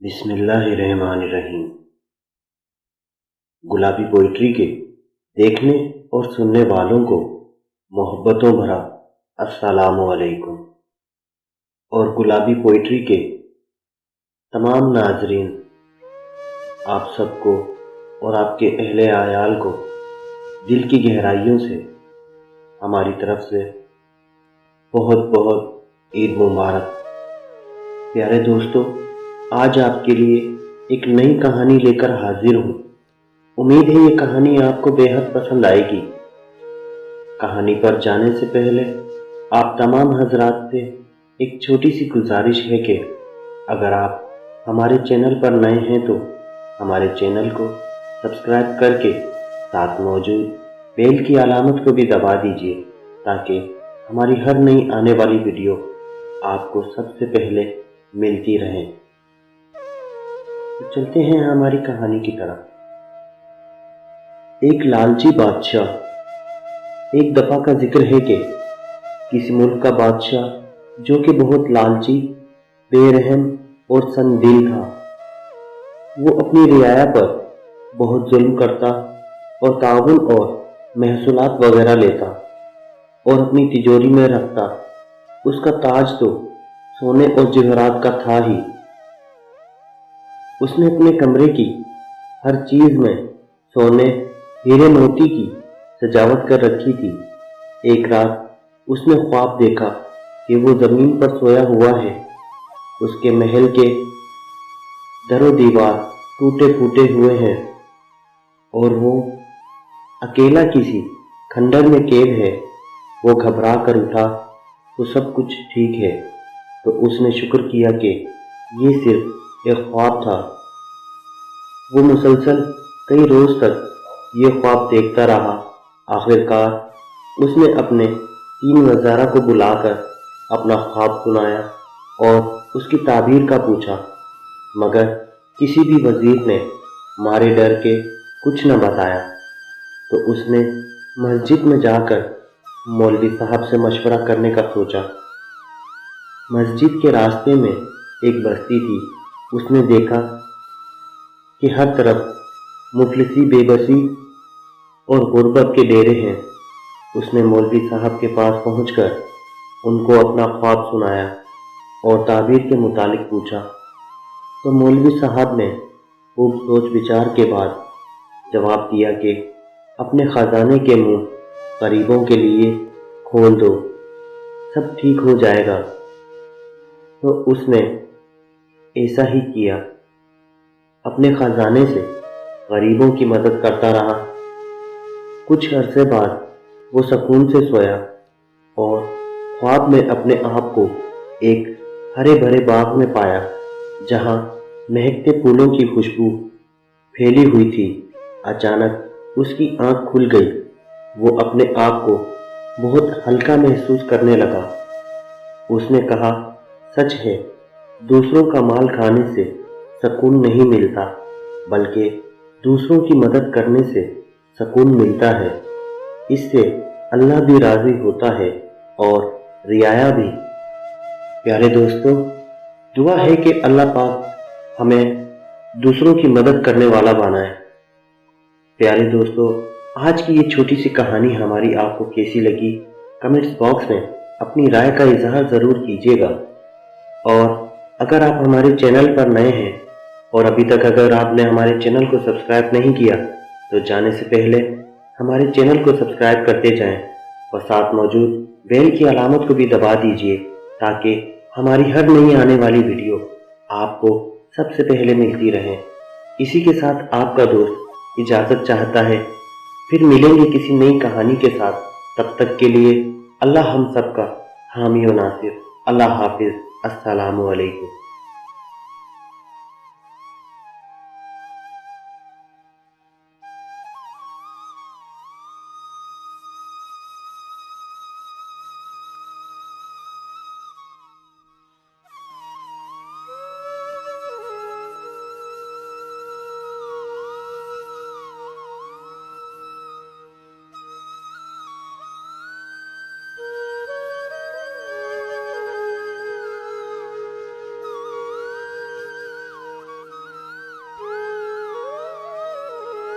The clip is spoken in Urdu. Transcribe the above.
بسم اللہ الرحمن الرحیم۔ گلابی پوئٹری کے دیکھنے اور سننے والوں کو محبتوں بھرا السلام علیکم، اور گلابی پوئٹری کے تمام ناظرین آپ سب کو اور آپ کے اہل عیال کو دل کی گہرائیوں سے ہماری طرف سے بہت بہت عید مبارک۔ پیارے دوستو، آج آپ کے لیے ایک نئی کہانی لے کر حاضر ہوں۔ امید ہے یہ کہانی آپ کو بے حد پسند آئے گی۔ کہانی پر جانے سے پہلے آپ تمام حضرات سے ایک چھوٹی سی گزارش ہے کہ اگر آپ ہمارے چینل پر نئے ہیں تو ہمارے چینل کو سبسکرائب کر کے ساتھ موجود بیل کی علامت کو بھی دبا دیجیے تاکہ ہماری ہر نئی آنے والی ویڈیو آپ کو سب سے پہلے ملتی رہے۔ تو چلتے ہیں ہماری کہانی کی طرف۔ ایک لالچی بادشاہ۔ ایک دفعہ کا ذکر ہے کہ کسی ملک کا بادشاہ جو کہ بہت لالچی، بے رحم اور سنگ دل تھا، وہ اپنی رعایا پر بہت ظلم کرتا اور تعاون اور محصولات وغیرہ لیتا اور اپنی تجوری میں رکھتا۔ اس کا تاج تو سونے اور جواہرات کا تھا ہی۔ اس نے اپنے کمرے کی ہر چیز میں سونے، ہیرے موتی کی سجاوٹ کر رکھی تھی۔ ایک رات اس نے خواب دیکھا کہ وہ زمین پر سویا ہوا ہے۔ اس کے محل کے در و دیوار ٹوٹے پھوٹے ہوئے ہیں اور وہ اکیلا کسی کھنڈر میں قید ہے۔ وہ گھبرا کر اٹھا تو سب کچھ ٹھیک ہے، تو اس نے شکر کیا کہ یہ صرف ایک خواب تھا۔ وہ مسلسل کئی روز تک یہ خواب دیکھتا رہا۔ آخرکار اس نے اپنے 3 وزراء کو بلا کر اپنا خواب سنایا اور اس کی تعبیر کا پوچھا، مگر کسی بھی وزیر نے مارے ڈر کے کچھ نہ بتایا۔ تو اس نے مسجد میں جا کر مولوی صاحب سے مشورہ کرنے کا سوچا۔ مسجد کے راستے میں ایک بستی تھی۔ اس نے دیکھا کہ ہر طرف مفلسی، بے بسی اور غربت کے ڈیرے ہیں۔ اس نے مولوی صاحب کے پاس پہنچ کر ان کو اپنا خواب سنایا اور تعبیر کے متعلق پوچھا، تو مولوی صاحب نے خوب سوچ بچار کے بعد جواب دیا کہ اپنے خزانے کے منہ غریبوں کے لیے کھول دو، سب ٹھیک ہو جائے گا۔ تو اس نے ایسا ہی کیا، اپنے خزانے سے غریبوں کی مدد کرتا رہا۔ کچھ عرصے بعد وہ سکون سے سویا اور خواب میں اپنے آپ کو ایک ہرے بھرے باغ میں پایا جہاں مہکتے پھولوں کی خوشبو پھیلی ہوئی تھی۔ اچانک اس کی آنکھ کھل گئی۔ وہ اپنے آپ کو بہت ہلکا محسوس کرنے لگا۔ اس نے کہا، سچ ہے، دوسروں کا مال کھانے سے سکون نہیں ملتا، بلکہ دوسروں کی مدد کرنے سے سکون ملتا ہے۔ اس سے اللہ بھی راضی ہوتا ہے اور رعایا بھی۔ پیارے دوستو، دعا ہے کہ اللہ پاک ہمیں دوسروں کی مدد کرنے والا بنائے۔ پیارے دوستو، آج کی یہ چھوٹی سی کہانی ہماری آپ کو کیسی لگی؟ کمنٹس باکس میں اپنی رائے کا اظہار ضرور کیجیے گا۔ اور اگر آپ ہمارے چینل پر نئے ہیں اور ابھی تک اگر آپ نے ہمارے چینل کو سبسکرائب نہیں کیا تو جانے سے پہلے ہمارے چینل کو سبسکرائب کرتے جائیں اور ساتھ موجود بیل کی علامت کو بھی دبا دیجیے تاکہ ہماری ہر نئی آنے والی ویڈیو آپ کو سب سے پہلے ملتی رہے۔ اسی کے ساتھ آپ کا دوست اجازت چاہتا ہے، پھر ملیں گے کسی نئی کہانی کے ساتھ۔ تب تک کے لیے اللہ ہم سب کا حامی و ناصر۔ اللہ حافظ۔ السلام علیکم۔